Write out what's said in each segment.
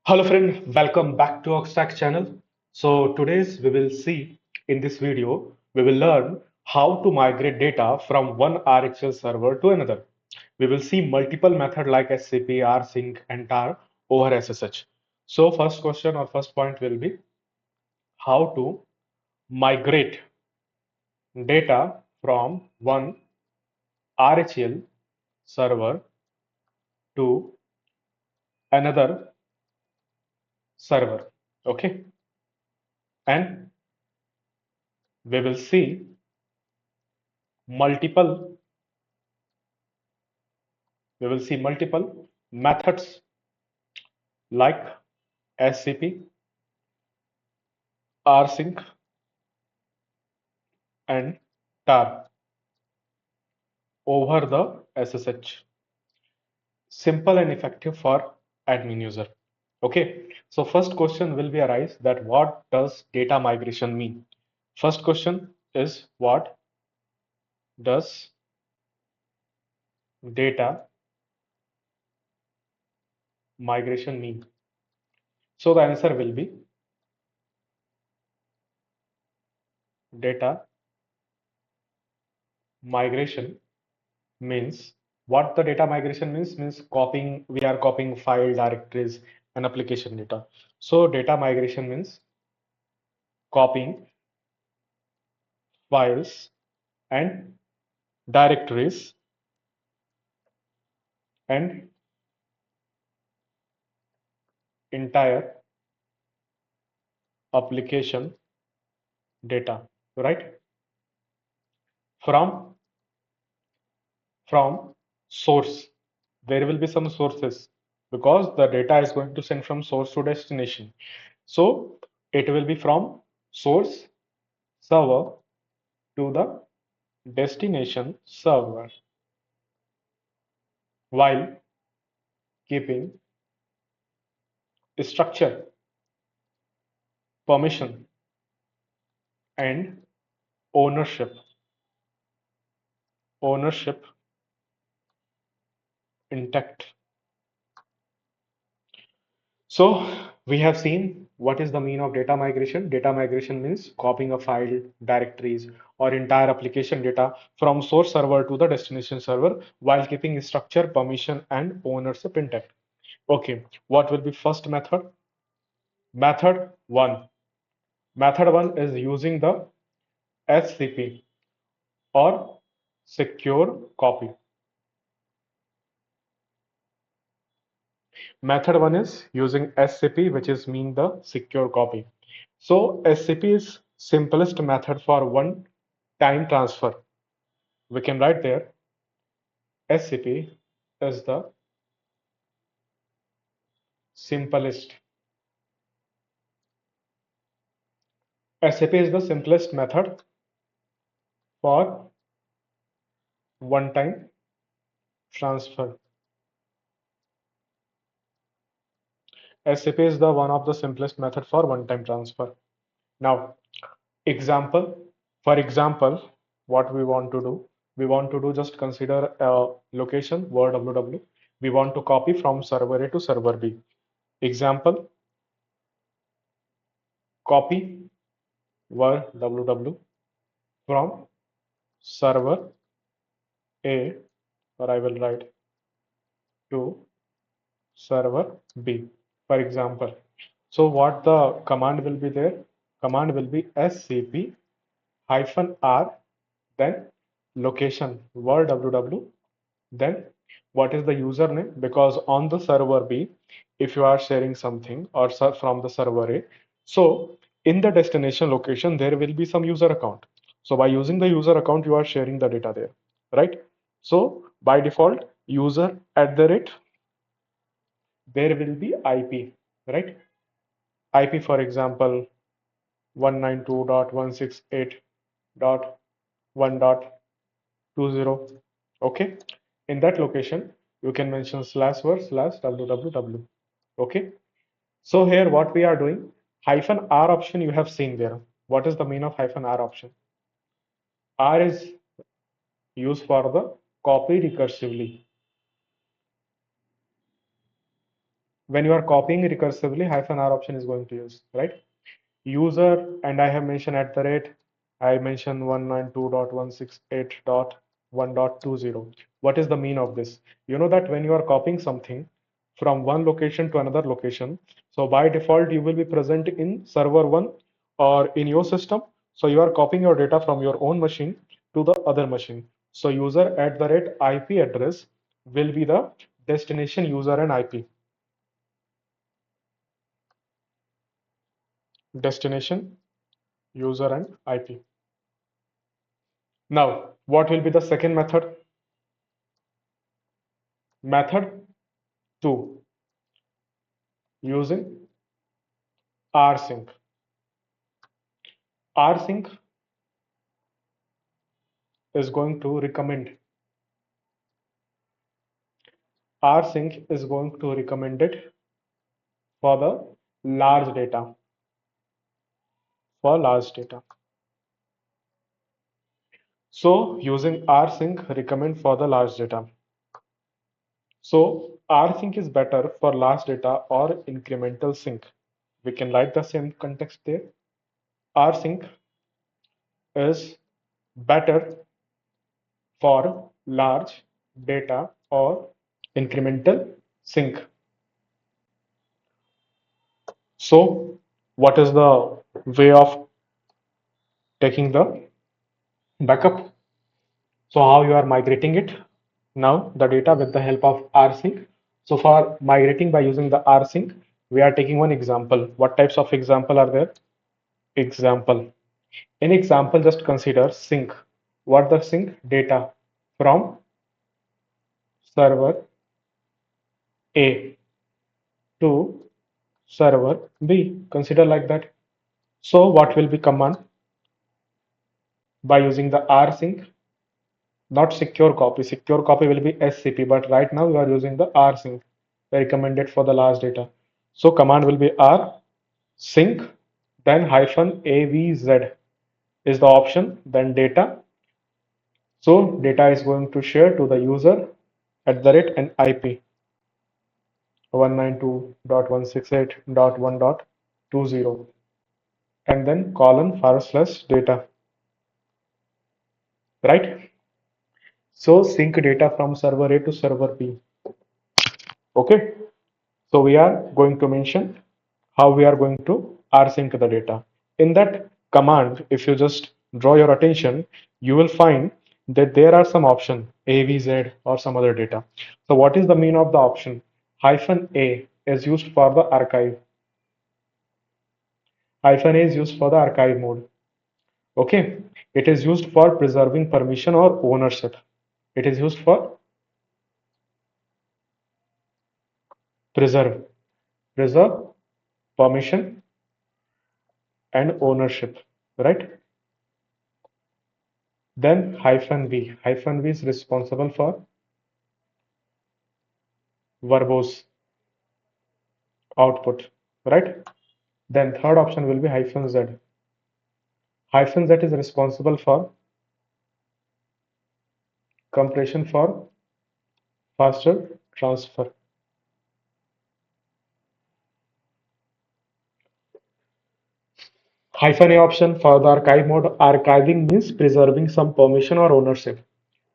Hello friend, welcome back to Hawkstack channel. So today's we will see in this video, we will learn how to migrate data from one RHEL server to another. We will see multiple methods like SCP, Rsync and tar over SSH. So first question or first point will be how to migrate data from one RHEL server to another server. Okay, and we will see multiple multiple methods like SCP, Rsync, and tar over the SSH. Simple and effective for admin user. Okay, so first question will be arise that what does data migration mean? First question is what does data migration mean? So the answer will be data migration means what the data migration means copying, we are copying file directories and application data. So data migration means copying files and directories and entire application data, right? From source, there will be some sources because the data is going to send from source to destination. So it will be from source server to the destination server while keeping structure, permission, and ownership ownership intact. So we have seen what is the mean of data migration. Data migration means copying a file, directories, or entire application data from source server to the destination server while keeping structure, permission, and ownership intact. Okay, what will be first method? Method one. Method one is using the SCP or secure copy. Method one is using SCP, which is mean the secure copy. So SCP is simplest method for one time transfer. We can write there SCP is the simplest. SCP is the simplest method for one time transfer. SCP is the one of the simplest method for one time transfer. Now, example, for example, what we want to do, just consider a location word www. We want to copy from server A to server B. Example, copy word www from server A, or I will write to server B, for example. So what the command will be there? Command will be scp -r, then location word www, then what is the username? Because on the server B, if you are sharing something or from the server A, so in the destination location, there will be some user account. So by using the user account, you are sharing the data there, right? So by default, user at the rate, there will be IP, right? IP, for example, 192.168.1.20. Okay, in that location you can mention /var/www. Okay, so here what we are doing, -r option you have seen there. What is the mean of -r option? R is used for the copy recursively. when you are copying recursively, -r option is going to use, right? User, and I have mentioned at the rate, I mentioned 192.168.1.20. What is the mean of this? You know that when you are copying something from one location to another location, so by default, you will be present in server one or in your system. So you are copying your data from your own machine to the other machine. So user at the rate IP address will be the destination user and IP. Destination user and IP. Now, what will be the second method? Method 2, using rsync. Rsync is going to recommend. Rsync is going to recommend it for the large data. For large data. So using rsync recommend for the large data. So rsync is better for large data or incremental sync. We can write the same context there. Rsync is better for large data or incremental sync. So what is the way of taking the backup? So how you are migrating it now, the data with the help of rsync. So for migrating by using the rsync, we are taking one example. What types of example are there? Example. In example, just consider sync. What the sync? Data from server A to server B. Consider like that. So what will be command by using the rsync? Not secure copy. Secure copy will be SCP, but right now we are using the rsync, recommended for the large data. So command will be rsync, then -avz is the option, then data. So data is going to share to the user at the rate and IP 192.168.1.20, and then colon / data, right? So sync data from server A to server B. Okay. So we are going to mention how we are going to rsync the data. In that command, if you just draw your attention, you will find that there are some option avz or some other data. So what is the mean of the option? -a is used for the archive. -a is used for the archive mode. Okay. It is used for preserving permission or ownership. It is used for preserve, preserve permission and ownership, right? Then -v. -v is responsible for verbose output, right? Then third option will be -z. -z is responsible for compression for faster transfer. -a option for the archive mode. Archiving means preserving some permission or ownership.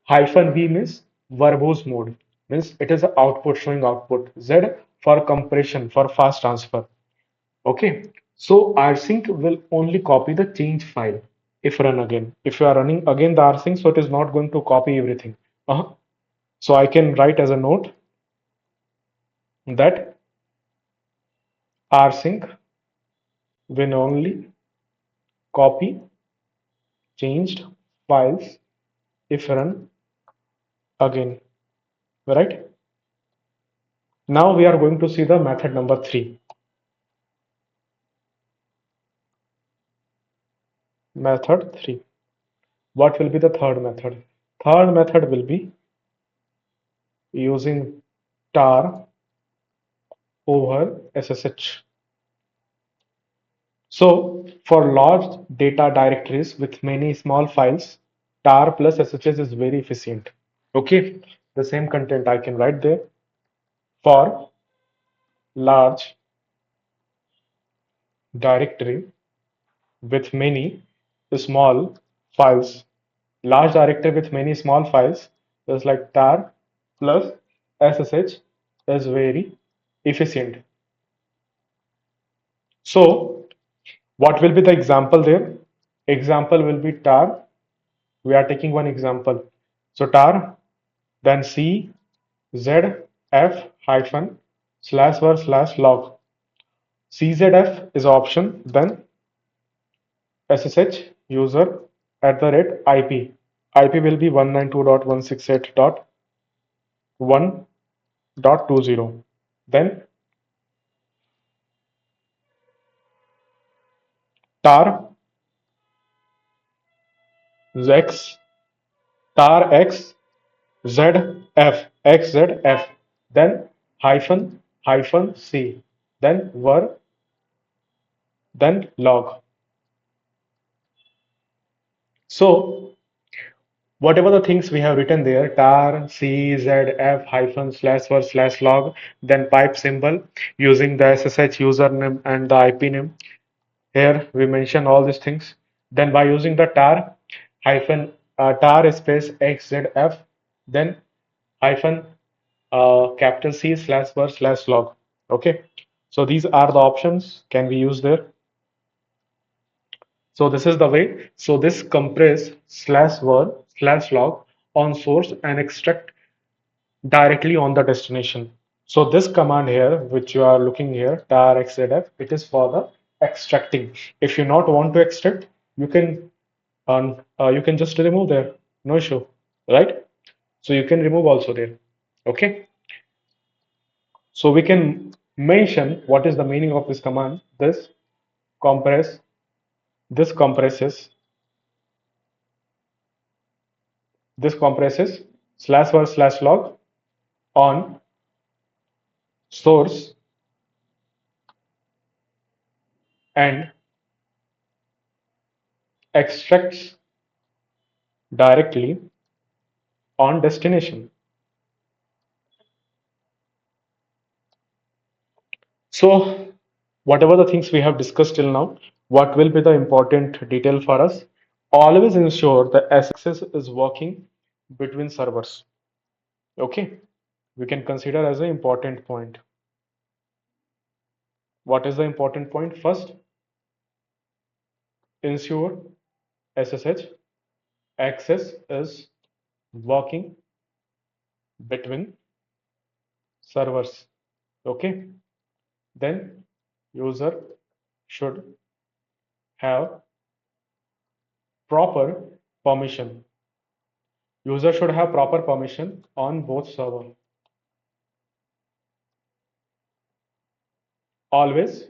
-v means verbose mode, means it is a output showing output. Z for compression for fast transfer. Okay, so rsync will only copy the change file if run again. If you are running again the rsync, so it is not going to copy everything. So I can write as a note that rsync will only copy changed files if run again, right? Now we are going to see the method number 3. Method 3. What will be the third method? Third method will be using tar over SSH. So for large data directories with many small files, tar plus SSH is very efficient. Okay, the same content I can write there. For large directory with many small files. Large directory with many small files is like tar plus SSH is very efficient. So what will be the example there? Example will be tar. We are taking one example. So tar, then C, Z, F hyphen slash var slash log. CZF is option, then SSH user at the rate IP. IP will be 192.168.1.20. Then tar x tar x zf xzf, then hyphen c, then var, then log. So whatever the things we have written there, tar c z f hyphen slash var slash log, then pipe symbol using the SSH username and the IP name. Here we mention all these things. Then by using the tar hyphen tar space xzf, then hyphen capital C slash var slash log. Okay, so these are the options can be used there. So this is the way. So this compress slash var slash log on source and extract directly on the destination. So this command here, which you are looking here, tar xzf, it is for the extracting. If you not want to extract, you can just remove there, no issue, right? So you can remove also there. Okay. So we can mention what is the meaning of this command. Compress, this compresses, this compresses slash var slash log on source and extracts directly on destination. So whatever the things we have discussed till now, what will be the important detail for us? Always ensure the access is working between servers. Okay, we can consider as an important point. What is the important point? First, ensure SSH access is working between servers. Okay, then user should have proper permission. User should have proper permission on both server. Always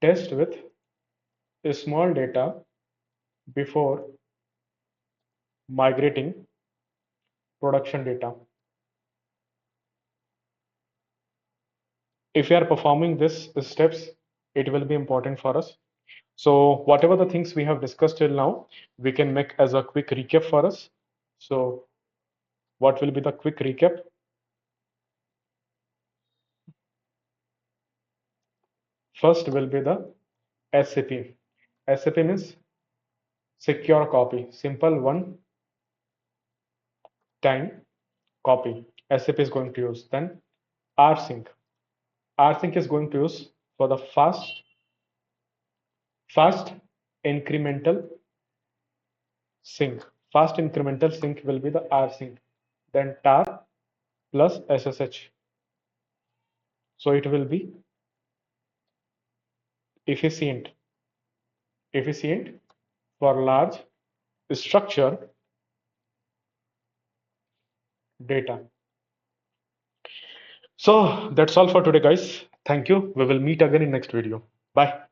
test with small data before migrating production data. If you are performing these steps, it will be important for us. So whatever the things we have discussed till now, we can make as a quick recap for us. So what will be the quick recap? First will be the SCP. SCP means secure copy, simple one time copy. SCP is going to use. Then Rsync. Rsync is going to use for the fast incremental sync. Fast incremental sync will be the Rsync. Then tar plus SSH. So it will be efficient. Efficient for large structure data. So that's all for today, guys. Thank you. We will meet again in next video. Bye.